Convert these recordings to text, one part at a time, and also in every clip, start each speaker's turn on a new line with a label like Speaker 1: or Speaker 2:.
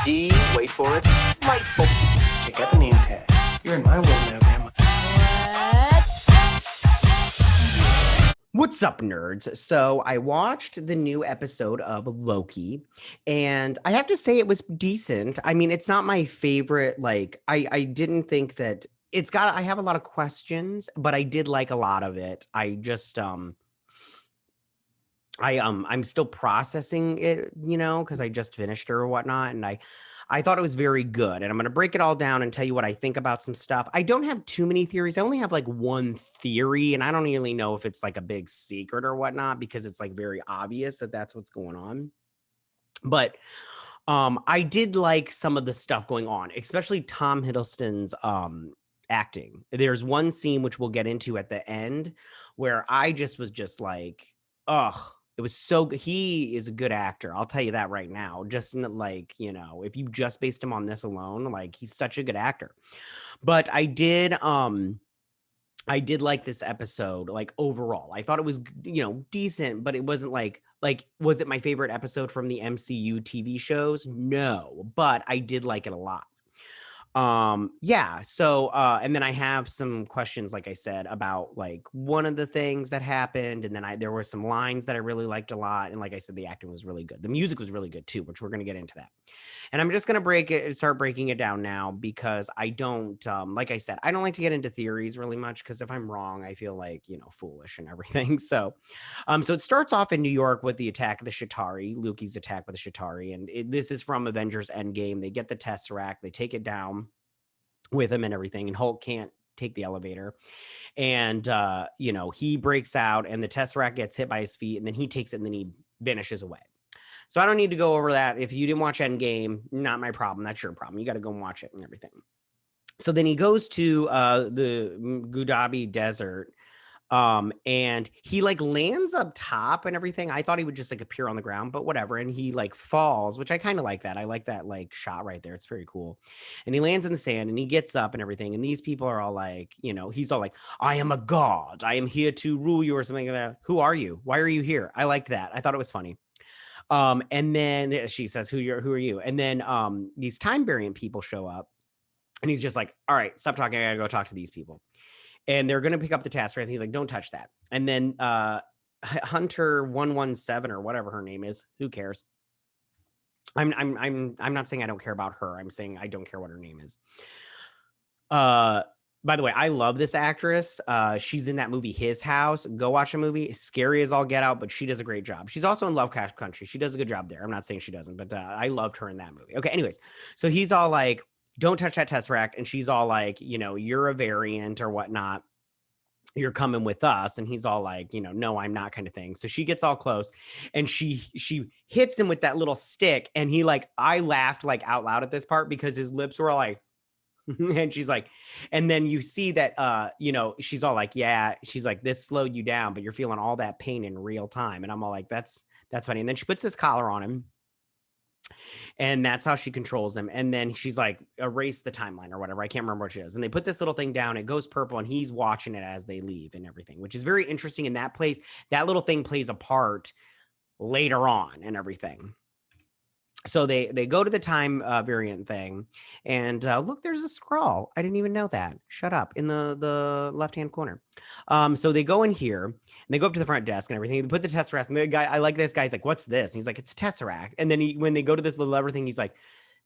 Speaker 1: D, wait for it, delightful.
Speaker 2: Check out the name tag. You're in my world now, Grandma.
Speaker 3: What's up, nerds? So I watched the new episode of Loki, and I have to say it was decent. I mean, it's not my favorite. Like, I didn't think that I have a lot of questions, but I did like a lot of it. I'm still processing it, because I just finished it or whatnot, and I thought it was very good. And I'm going to break it all down and tell you what I think about some stuff. I don't have too many theories. I only have like one theory, and I don't really know if it's like a big secret or whatnot because it's like very obvious that that's what's going on. But I did like some of the stuff going on, especially Tom Hiddleston's acting. There's one scene which we'll get into at the end where I just was just like, oh, it was so good. He is a good actor. I'll tell you that right now. Just like, if you just based him on this alone, like he's such a good actor. But I did like this episode, like overall. I thought it was, decent, but it wasn't like, was it my favorite episode from the MCU TV shows? No, but I did like it a lot. So and then I have some questions, like I said, about like one of the things that happened, and then there were some lines that I really liked a lot, and like I said, the acting was really good, the music was really good too, which we're going to get into that. And I'm just going to start breaking it down now, because I don't like I said, I don't like to get into theories really much, because if I'm wrong, I feel like, foolish and everything. So it starts off in New York with the attack of the Chitauri, Loki's attack with the Chitauri, and this is from Avengers Endgame. They get the Tesseract, they take it down with him and everything, and Hulk can't take the elevator, and he breaks out, and the Tesseract gets hit by his feet, and then he takes it, and then he vanishes away. So I don't need to go over that. If you didn't watch Endgame, not my problem. That's your problem. You got to go and watch it and everything. So then he goes to the Gudabi Desert, and he like lands up top and everything. I thought he would just like appear on the ground, but whatever. And he like falls, which I kind of like that. I like that like shot right there. It's very cool. And he lands in the sand, and he gets up and everything. And these people are all like, he's all like, I am a god. I am here to rule you, or something like that. Who are you? Why are you here? I liked that. I thought it was funny. And then she says, who are you? And then these time variant people show up, and he's just like, all right, stop talking. I gotta go talk to these people. And they're gonna pick up the task force. And he's like, don't touch that. And then Hunter 117 or whatever her name is, who cares? I'm not saying I don't care about her. I'm saying I don't care what her name is. By the way, I love this actress. She's in that movie, His House. Go watch a movie. Scary as all get out, but she does a great job. She's also in Lovecraft Country. She does a good job there. I'm not saying she doesn't, but I loved her in that movie. Okay, anyways. So he's all like, don't touch that Tesseract. And she's all like, you're a variant or whatnot. You're coming with us. And he's all like, no, I'm not, kind of thing. So she gets all close, and she hits him with that little stick. And he like, I laughed like out loud at this part, because his lips were like, and she's like, and then you see that, she's all like, yeah, she's like, this slowed you down, but you're feeling all that pain in real time. And I'm all like, that's funny. And then she puts this collar on him, and that's how she controls him. And then she's like, erase the timeline or whatever. I can't remember what she is. And they put this little thing down, it goes purple, and he's watching it as they leave and everything, which is very interesting. In that place, that little thing plays a part later on and everything. So they go to the time variant thing, and look, there's a scroll. I didn't even know that. Shut up, in the left-hand corner. So they go in here, and they go up to the front desk and everything. They put the Tesseract, and the guy, I like this guy's like, what's this? And he's like, it's Tesseract. And then when they go to this little lever thing, he's like,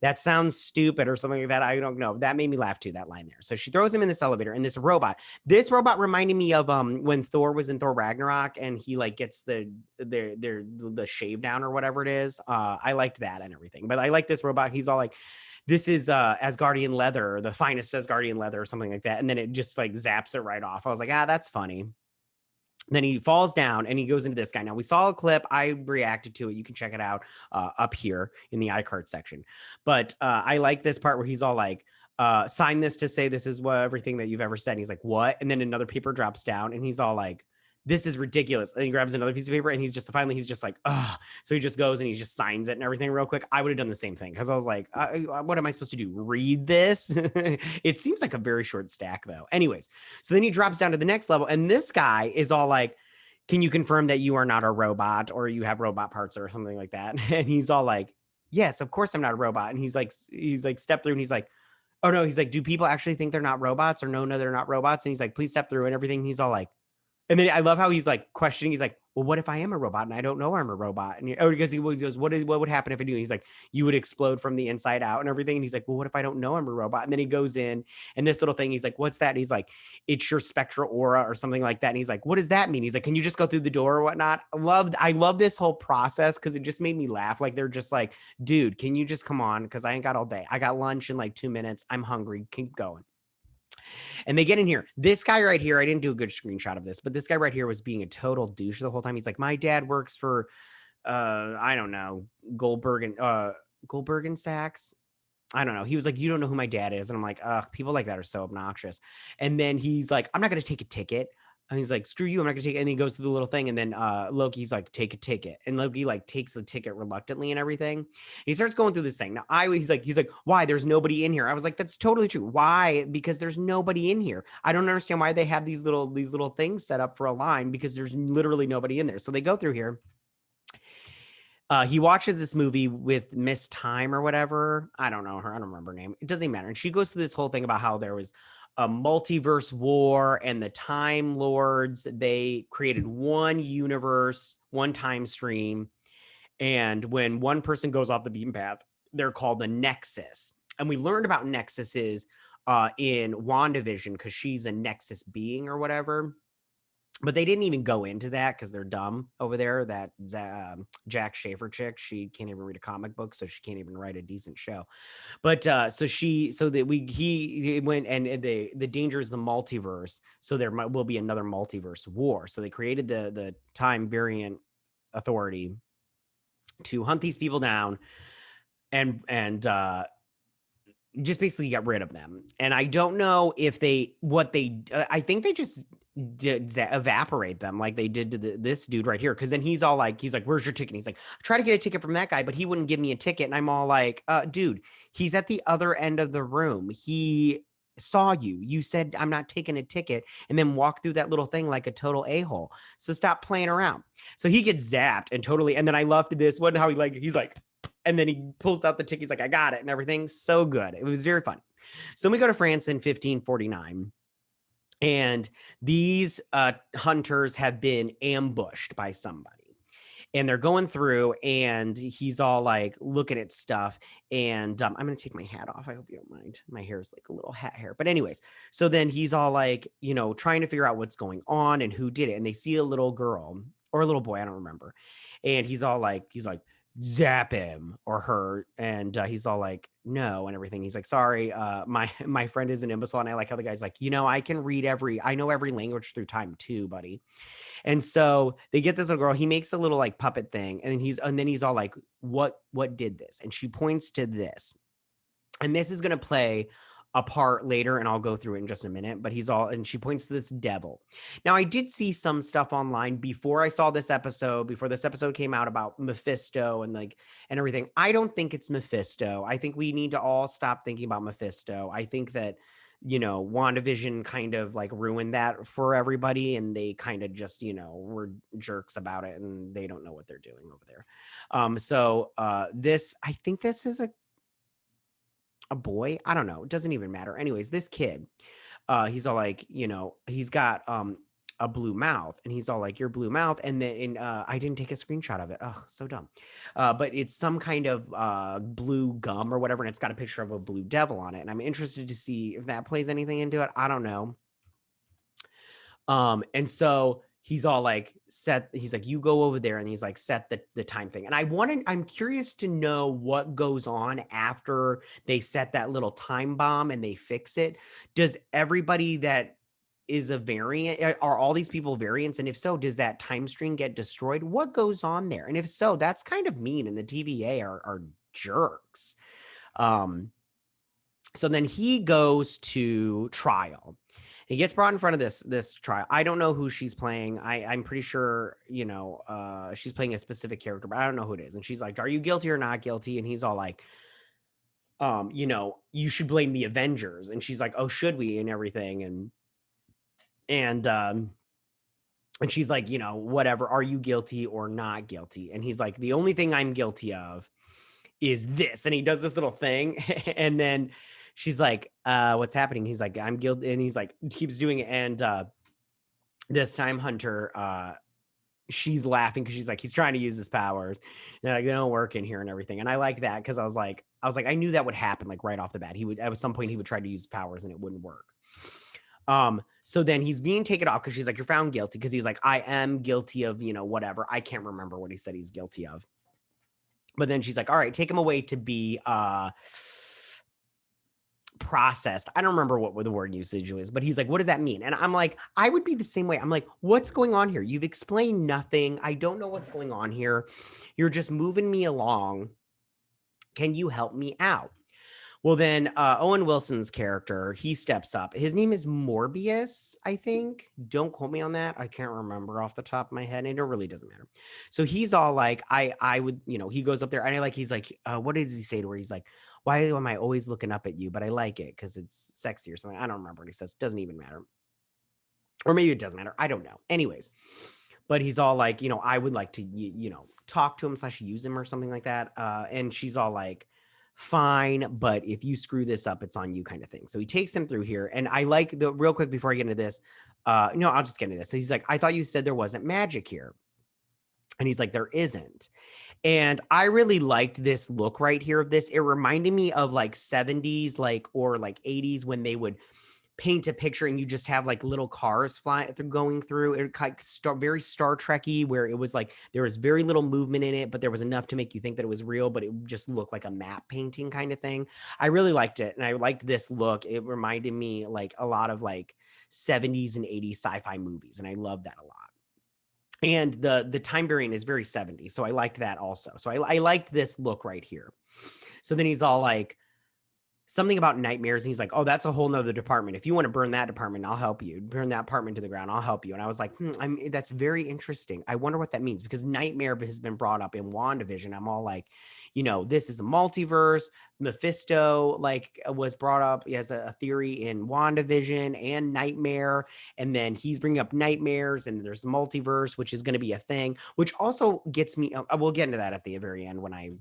Speaker 3: that sounds stupid or something like that. I don't know. That made me laugh too, that line there. So she throws him in this elevator, and this robot reminded me of when Thor was in Thor Ragnarok, and he like gets the shave down or whatever it is. I liked that and everything. But I like this robot. He's all like, this is Asgardian leather, or the finest Asgardian leather, or something like that. And then it just like zaps it right off. I was like, that's funny. Then he falls down, and he goes into this guy. Now, we saw a clip. I reacted to it. You can check it out up here in the iCard section. But I like this part where he's all like, sign this to say this is what everything that you've ever said. And he's like, what? And then another paper drops down, and he's all like, this is ridiculous. And he grabs another piece of paper, and he's just like, ugh. So he just goes and he just signs it and everything real quick. I would have done the same thing, because I was like, what am I supposed to do? Read this? It seems like a very short stack, though. Anyways, so then he drops down to the next level, and this guy is all like, can you confirm that you are not a robot, or you have robot parts or something like that? And he's all like, yes, of course I'm not a robot. And he's like, step through, and he's like, oh no, he's like, do people actually think they're not robots, or no, they're not robots? And he's like, please step through and everything. He's all like, and then I love how he's like questioning. He's like, well, what if I am a robot and I don't know I'm a robot? And because he goes, what would happen if I do? He's like, you would explode from the inside out and everything. And he's like, well, what if I don't know I'm a robot? And then he goes in, and this little thing, he's like, what's that? And he's like, it's your spectral aura or something like that. And he's like, what does that mean? He's like, can you just go through the door or whatnot? I love this whole process because it just made me laugh. Like, they're just like, dude, can you just come on? Because I ain't got all day. I got lunch in like 2 minutes. I'm hungry. Keep going. And they get in here. This guy right here, I didn't do a good screenshot of this, but this guy right here was being a total douche the whole time. He's like, my dad works for, I don't know, Goldberg and Sachs. I don't know. He was like, you don't know who my dad is. And I'm like, ugh, people like that are so obnoxious. And then he's like, I'm not going to take a ticket. And he's like, screw you, I'm not gonna take it. And then he goes to the little thing, and then Loki's like, take a ticket. And Loki like takes the ticket reluctantly and everything. And he starts going through this thing. Now he's like, why? There's nobody in here. I was like, that's totally true. Why? Because there's nobody in here. I don't understand why they have these little things set up for a line, because there's literally nobody in there. So they go through here. He watches this movie with Miss Time or whatever. I don't know her. I don't remember her name. It doesn't even matter. And she goes through this whole thing about how there was a multiverse war, and the Time Lords, they created one universe, one time stream. And when one person goes off the beaten path, they're called the Nexus. And we learned about Nexuses in WandaVision, because she's a Nexus being or whatever. But they didn't even go into that because they're dumb over there. That Jack Schaefer chick, she can't even read a comic book, so she can't even write a decent show. But he went, and the danger is the multiverse. So there will be another multiverse war. So they created the Time Variant Authority to hunt these people down and just basically get rid of them. And I don't know if I think they just did evaporate them like they did to this dude right here. Because then he's like, where's your ticket? And he's like, I tried to get a ticket from that guy, but he wouldn't give me a ticket. And I'm all like, dude, he's at the other end of the room. He saw you said, I'm not taking a ticket, and then walk through that little thing like a total a-hole. So stop playing around. So he gets zapped and totally. And then I loved this one, how he's like, and then he pulls out the ticket. He's like, I got it, and everything. So good. It was very fun. So we go to France in 1549. And these hunters have been ambushed by somebody. And they're going through, and he's all like looking at stuff. And I'm going to take my hat off. I hope you don't mind. My hair is like a little hat hair. But anyways, so then he's all like, trying to figure out what's going on and who did it. And they see a little girl or a little boy, I don't remember. And he's like, zap him or her. And he's all like, no, and everything. He's like, sorry, my friend is an imbecile. And I like how the guy's like, I know every language through time too, buddy. And so they get this little girl. He makes a little like puppet thing, and then he's all like, what did this? And she points to this, and this is going to play a part later, and I'll go through it in just a minute. But and she points to this devil. Now, I did see some stuff online before I saw this episode, before this episode came out, about Mephisto and everything. I don't think it's Mephisto. I think we need to all stop thinking about Mephisto. I think that, WandaVision kind of like ruined that for everybody, and they kind of just, were jerks about it, and they don't know what they're doing over there. I think this is a boy. I don't know. It doesn't even matter. Anyways, this kid, he's all like, he's got a blue mouth, and he's all like, your blue mouth. And then I didn't take a screenshot of it. Oh, so dumb. But it's some kind of blue gum or whatever, and it's got a picture of a blue devil on it. And I'm interested to see if that plays anything into it. I don't know. And so he's all like, he's like, you go over there, and he's like, set the time thing. And I'm curious to know what goes on after they set that little time bomb and they fix it. Does everybody that is a variant, are all these people variants? And if so, does that time stream get destroyed? What goes on there? And if so, that's kind of mean, and the TVA are jerks. So then he goes to trial. He gets brought in front of this trial. I don't know who she's playing. I'm pretty sure, she's playing a specific character, but I don't know who it is. And she's like, are you guilty or not guilty? And he's all like, you should blame the Avengers. And she's like, oh, should we? And everything. And she's like, whatever, are you guilty or not guilty? And he's like, the only thing I'm guilty of is this, and he does this little thing, and then she's like, what's happening? He's like, I'm guilty, and he's like, keeps doing it, and this time Hunter, she's laughing because she's like, he's trying to use his powers. And they're like, they don't work in here and everything. And I like that because I was like, I knew that would happen like right off the bat. He would at some point he would try to use his powers and it wouldn't work. So then he's being taken off because she's like, you're found guilty, because he's like, I am guilty of, whatever. I can't remember what he said he's guilty of. But then she's like, all right, take him away to be processed. I don't remember what the word usage is, but he's like, what does that mean? And I'm like, I would be the same way. I'm like, what's going on here? You've explained nothing. I don't know what's going on here. You're just moving me along. Can you help me out? Well, then Owen Wilson's character, he steps up. His name is Morbius, I think. Don't quote me on that. I can't remember off the top of my head. And it really doesn't matter. So he's all like, I would, he goes up there and he's like, what did he say to her? He's like, why am I always looking up at you? But I like it because it's sexy or something. I don't remember what he says. It doesn't even matter. Or maybe it doesn't matter. I don't know. Anyways, but he's all like, I would like to, talk to him / use him or something like that. And she's all like, fine, but if you screw this up, it's on you, kind of thing. So he takes him through here. And I like the real quick before I get into this, I'll just get into this. So he's like, I thought you said there wasn't magic here. And he's like, there isn't. And I really liked this look right here of this. It reminded me of like 70s, or 80s when they would paint a picture and you just have like little cars going through it, like very Star Trek-y, where it was like there was very little movement in it, but there was enough to make you think that it was real, but it just looked like a map painting kind of thing. I really liked it, and I liked this look. It reminded me like a lot of like 70s and 80s sci-fi movies, and I love that a lot. And the time variant is very 70s, so I liked that also. So I liked this look right here. So then he's all like, something about nightmares. And he's like, oh, that's a whole nother department. If you want to burn that department, I'll help you. Burn that apartment to the ground, I'll help you. And I was like, that's very interesting. I wonder what that means, because nightmare has been brought up in WandaVision. I'm all like, this is the multiverse. Mephisto was brought up as a theory in WandaVision and Nightmare. And then he's bringing up nightmares, and there's the multiverse, which is going to be a thing, which also gets me. We'll get into that at the very end when I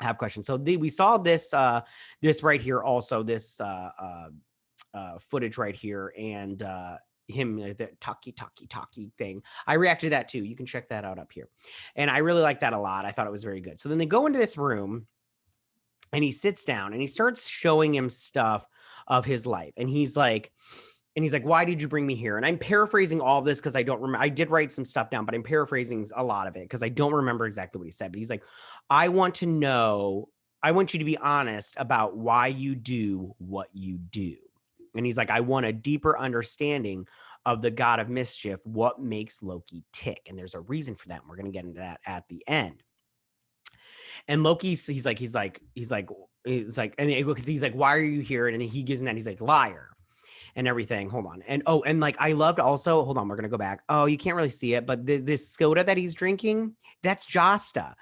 Speaker 3: have questions. So we saw this right here also, this footage right here, and him, the talkie thing. I reacted to that too. You can check that out up here. And I really like that a lot. I thought it was very good. So then they go into this room and he sits down and he starts showing him stuff of his life. And he's like, why did you bring me here? And I'm paraphrasing all of this because I don't remember. I did write some stuff down, but I'm paraphrasing a lot of it because I don't remember exactly what he said. But he's like, I want you to be honest about why you do what you do. And he's like, I want a deeper understanding of the god of mischief, what makes Loki tick. And there's a reason for that. And we're going to get into that at the end. And Loki, he's like, and he's like, why are you here? And he gives him that. He's like, liar. And everything. Hold on. And I loved also, hold on, we're gonna go back. Oh, you can't really see it, but this soda that he's drinking, that's Josta.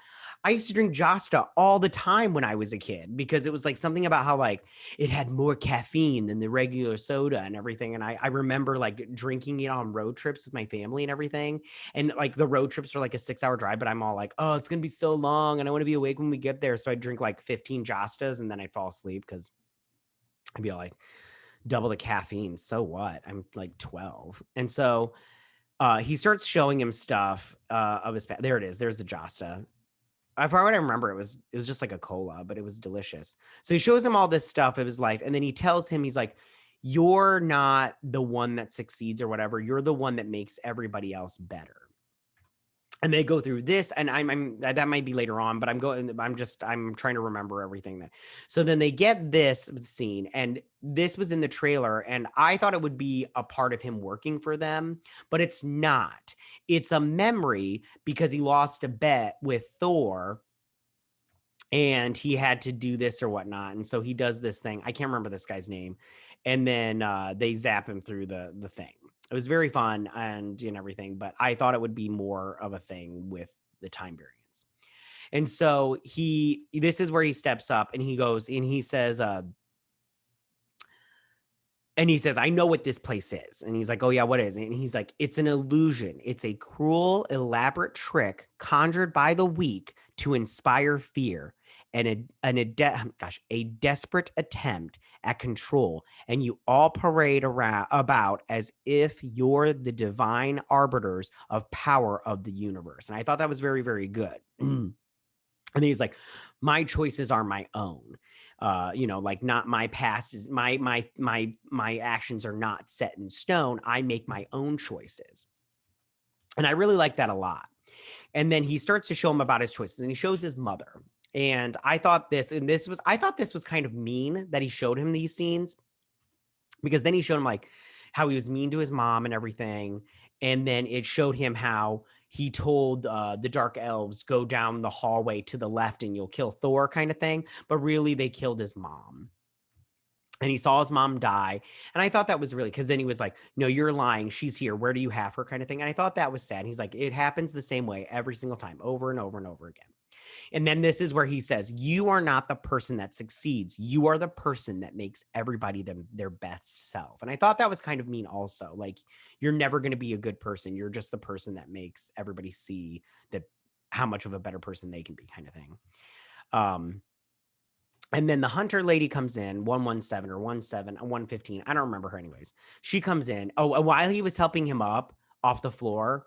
Speaker 3: I used to drink Josta all the time when I was a kid, because it was like something about how like it had more caffeine than the regular soda and everything. And I remember like drinking it on road trips with my family and everything. And like the road trips are like a 6-hour drive, but I'm all like, oh, it's gonna be so long and I want to be awake when we get there. So I drink like 15 Jostas and then I'd fall asleep because I'd be all like, double the caffeine. So what? I'm like 12. And so he starts showing him stuff of his there it is. There's the Josta. If I remember, it was just like a cola, but it was delicious. So he shows him all this stuff of his life, and then he tells him, he's like, you're not the one that succeeds or whatever. You're the one that makes everybody else better. And they go through this, and I'm that might be later on, but I'm trying to remember everything that. So then they get this scene, and this was in the trailer, and I thought it would be a part of him working for them, but it's not. It's a memory because he lost a bet with Thor, and he had to do this or whatnot, and so he does this thing. I can't remember this guy's name, and then they zap him through the thing. It was very fun and everything, but I thought it would be more of a thing with the time variance. And so this is where he steps up and he goes and he says, I know what this place is. And he's like, oh yeah, what is it? And he's like, it's an illusion. It's a cruel, elaborate trick conjured by the weak to inspire fear. a desperate attempt at control, and you all parade around about as if you're the divine arbiters of power of the universe. And I thought that was very, very good. And then he's like, my choices are my own. Like not my past is my actions are not set in stone. I make my own choices. And I really like that a lot. And then he starts to show him about his choices, and he shows his mother. And I thought this was kind of mean that he showed him these scenes, because then he showed him like how he was mean to his mom and everything. And then it showed him how he told the dark elves, go down the hallway to the left and you'll kill Thor, kind of thing. But really they killed his mom. And he saw his mom die. And I thought that was really, because then he was like, no, you're lying. She's here. Where do you have her, kind of thing. And I thought that was sad. He's like, it happens the same way every single time, over and over and over again. And then this is where he says, you are not the person that succeeds. You are the person that makes everybody their best self. And I thought that was kind of mean also. Like, you're never going to be a good person. You're just the person that makes everybody see that how much of a better person they can be, kind of thing. And then the hunter lady comes in, 117 or 115. I don't remember her anyways. She comes in. Oh, while he was helping him up off the floor,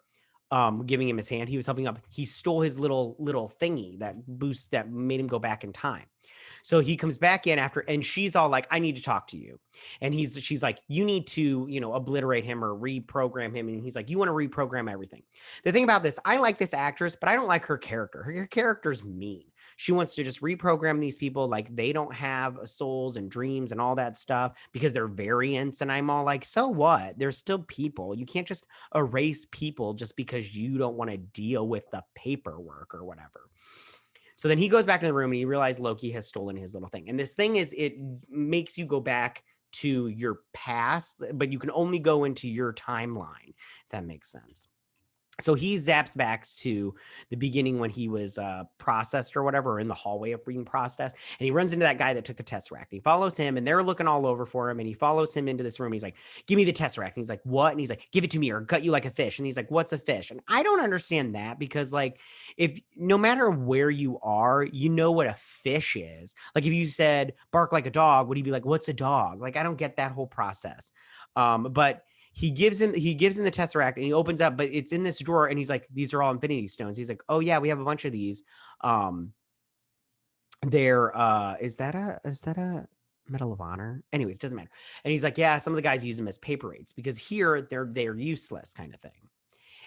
Speaker 3: giving him his hand, he was helping up. He stole his little thingy that made him go back in time. So he comes back in after, and she's all like, I need to talk to you. And she's like, you need to, obliterate him or reprogram him. And he's like, you want to reprogram everything. The thing about this, I like this actress, but I don't like her character. Her character's mean. She wants to just reprogram these people like they don't have souls and dreams and all that stuff because they're variants. And I'm all like, so what? They're still people. You can't just erase people just because you don't want to deal with the paperwork or whatever. So then he goes back to the room and he realizes Loki has stolen his little thing. And this thing it makes you go back to your past, but you can only go into your timeline, if that makes sense. So he zaps back to the beginning when he was processed or whatever, or in the hallway of being processed. And he runs into that guy that took the Tesseract. He follows him and they're looking all over for him. And he follows him into this room. He's like, give me the Tesseract. And he's like, what? And he's like, give it to me or gut you like a fish. And he's like, what's a fish? And I don't understand that, because like, if no matter where you are, you know what a fish is. Like if you said bark like a dog, would he be like, what's a dog? Like, I don't get that whole process. But he gives him the Tesseract and he opens up, but it's in this drawer and he's like, these are all Infinity Stones. He's like, oh yeah, we have a bunch of these. Is that a Medal of Honor? Anyways, doesn't matter. And he's like, yeah, some of the guys use them as paper-weights because here they're useless, kind of thing.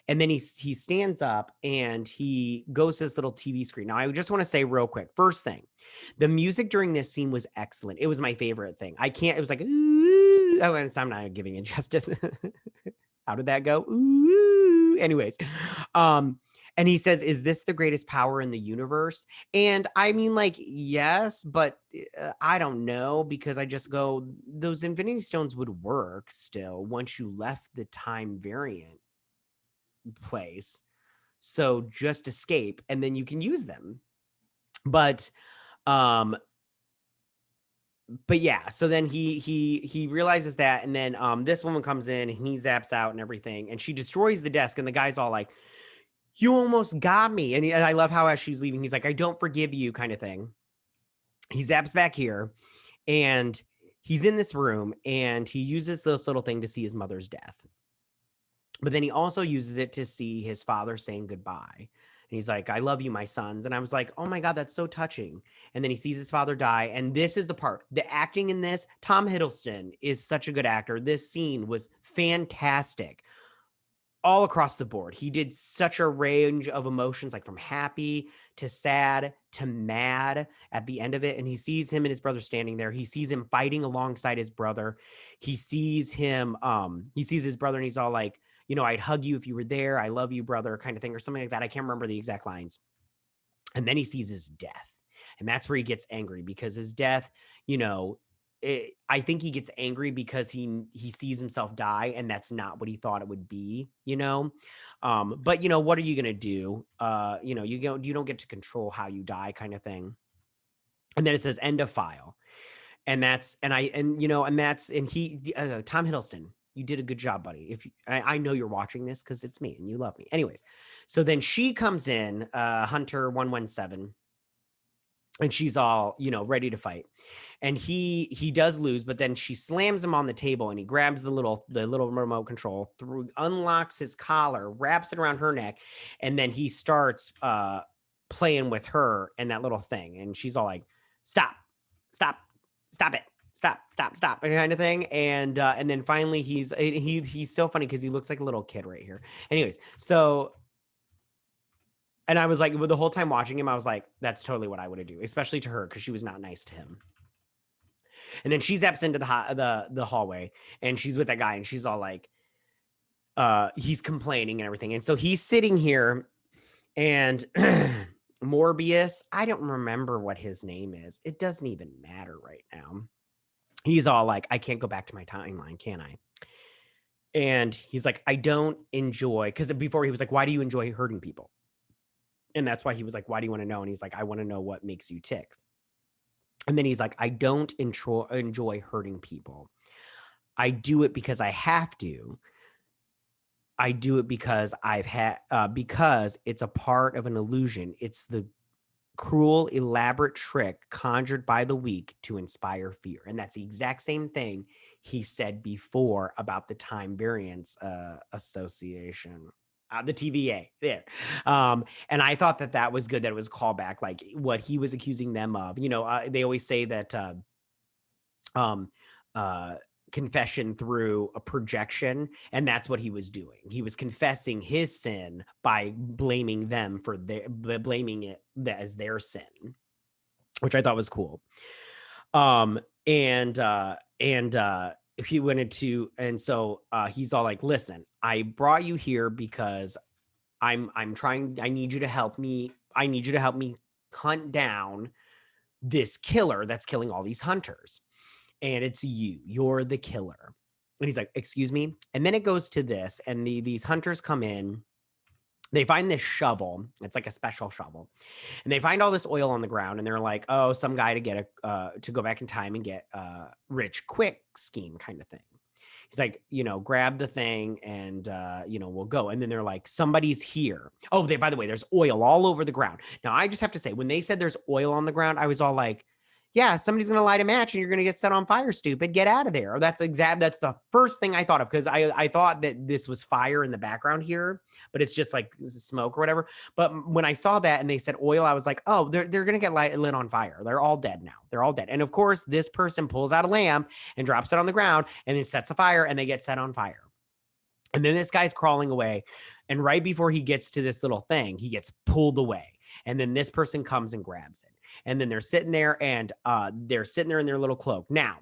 Speaker 3: And then he stands up and he goes to this little TV screen. Now, I just want to say real quick, first thing, the music during this scene was excellent. It was my favorite thing. It was like, ooh, oh, and I'm not giving it justice. How did that go? Ooh. Anyways, and he says, is this the greatest power in the universe? And I mean, like, yes, but I don't know, because I just go, those Infinity Stones would work still once you left the time variant place. So just escape and then you can use them. But yeah, so then he realizes that, and then this woman comes in and he zaps out and everything, and she destroys the desk, and the guy's all like, you almost got me. And I love how as she's leaving, he's like, I don't forgive you, kind of thing. He zaps back here and he's in this room and he uses this little thing to see his mother's death. But then he also uses it to see his father saying goodbye. And he's like, I love you, my sons. And I was like, oh my God, that's so touching. And then he sees his father die. And this is the part, the acting in this, Tom Hiddleston is such a good actor. This scene was fantastic all across the board. He did such a range of emotions, like from happy to sad to mad at the end of it. And he sees him and his brother standing there. He sees him fighting alongside his brother. He sees his brother and he's all like, I'd hug you if you were there. I love you, brother, kind of thing, or something like that. I can't remember the exact lines. And then he sees his death. And that's where he gets angry, because his death, I think he gets angry because he sees himself die, and that's not what he thought it would be, but what are you going to do? You don't get to control how you die, kind of thing. And then it says end of file. And Tom Hiddleston, you did a good job, buddy. I know you're watching this because it's me and you love me. Anyways, so then she comes in, Hunter 117, and she's all, you know, ready to fight. And he does lose, but then she slams him on the table and he grabs the little remote control, unlocks his collar, wraps it around her neck, and then he starts playing with her and that little thing. And she's all like, stop, stop, stop it. Stop, kind of thing. And then finally he's so funny because he looks like a little kid right here. Anyways, so and I was like, the whole time watching him, I was like, that's totally what I would do, especially to her, because she was not nice to him. And then she zaps into the hallway and she's with that guy and she's all like, he's complaining and everything. And so he's sitting here and Morbius, I don't remember what his name is. It doesn't even matter right now. He's all like, I can't go back to my timeline, can I? And he's like, I don't enjoy, because before he was like, why do you enjoy hurting people? And that's why he was like, why do you want to know? And he's like, I want to know what makes you tick. And then he's like, I don't enjoy hurting people. I do it because I have to. I do it because because it's a part of an illusion. It's the cruel, elaborate trick conjured by the weak to inspire fear. And that's the exact same thing he said before about the Time Variance Association. The TVA there. And I thought that was good, that it was callback, like what he was accusing them of. You know, they always say that confession through a projection, and that's what he was doing. He was confessing his sin by blaming them for blaming it as their sin, which I thought was cool. He went into, and so he's all like, listen, I brought you here because I'm trying, I need you to help me hunt down this killer that's killing all these hunters. And it's you're the killer. And he's like, excuse me. And then it goes to this, and these hunters come in. They find this shovel. It's like a special shovel. And they find all this oil on the ground, and they're like, oh, some guy to get to go back in time and get rich quick scheme kind of thing. He's like, you know, grab the thing and, you know, we'll go. And then they're like, somebody's here. Oh, by the way, there's oil all over the ground. Now, I just have to say, when they said there's oil on the ground, I was all like, yeah, somebody's going to light a match and you're going to get set on fire, stupid. Get out of there. That's the first thing I thought of, because I thought that this was fire in the background here, but it's just like smoke or whatever. But when I saw that and they said oil, I was like, oh, they're going to get lit on fire. They're all dead now. They're all dead. And of course, this person pulls out a lamp and drops it on the ground and then sets a fire and they get set on fire. And then this guy's crawling away. And right before he gets to this little thing, he gets pulled away. And then this person comes and grabs it. And then they're sitting there and they're sitting there in their little cloak. Now,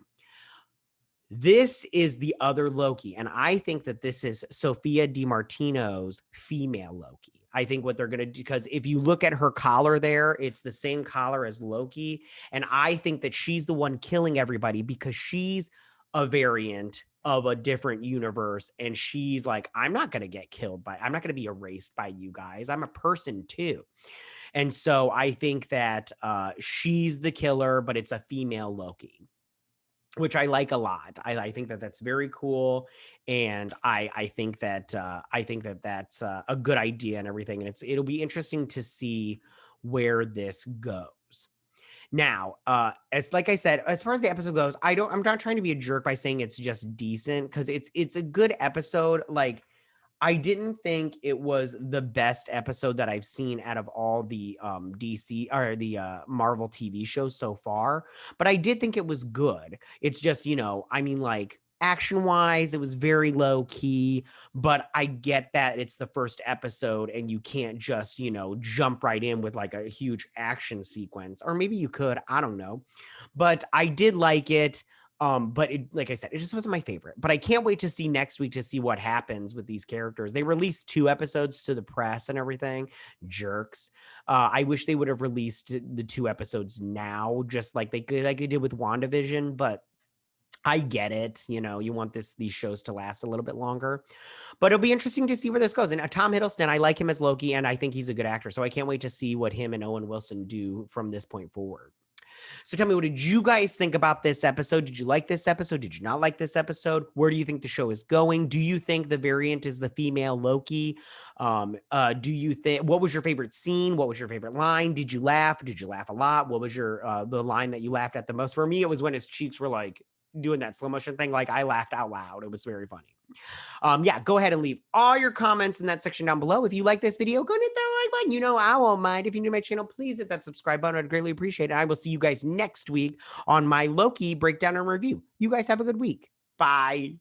Speaker 3: this is the other Loki. And I think that this is Sophia DiMartino's female Loki. I think what they're going to do, because if you look at her collar there, it's the same collar as Loki. And I think that she's the one killing everybody because she's a variant of a different universe. And she's like, I'm not going to get killed I'm not going to be erased by you guys. I'm a person too. And so I think that she's the killer, but it's a female Loki, which I like a lot. I think that that's very cool. And I think that that's a good idea and everything. And it'll be interesting to see where this goes. Now, as like I said, as far as the episode goes, I'm not trying to be a jerk by saying it's just decent, because it's a good episode. Like, I didn't think it was the best episode that I've seen out of all the DC or the Marvel TV shows so far, but I did think it was good. It's just, you know, I mean, like, action wise, it was very low key, but I get that it's the first episode and you can't just, you know, jump right in with like a huge action sequence, or maybe you could, I don't know, but I did like it. But like I said, it just wasn't my favorite. But I can't wait to see next week to see what happens with these characters. They released 2 episodes to the press and everything. Jerks. I wish they would have released the 2 episodes now, just like they did with WandaVision. But I get it. You know, you want these shows to last a little bit longer. But it'll be interesting to see where this goes. And Tom Hiddleston, I like him as Loki, and I think he's a good actor. So I can't wait to see what him and Owen Wilson do from this point forward. So tell me, what did you guys think about this episode? Did you like this episode? Did you not like this episode? Where do you think the show is going? Do you think the variant is the female Loki? Do you think, what was your favorite scene? What was your favorite line? Did you laugh? Did you laugh a lot? What was your the line that you laughed at the most? For me, it was when his cheeks were like doing that slow motion thing. Like I laughed out loud. It was very funny. Yeah, go ahead and leave all your comments in that section down below. If you like this video, go and hit that like button. You know I won't mind. If you're new to my channel, please hit that subscribe button. I'd greatly appreciate it. I will see you guys next week on my Loki breakdown and review. You guys have a good week. Bye.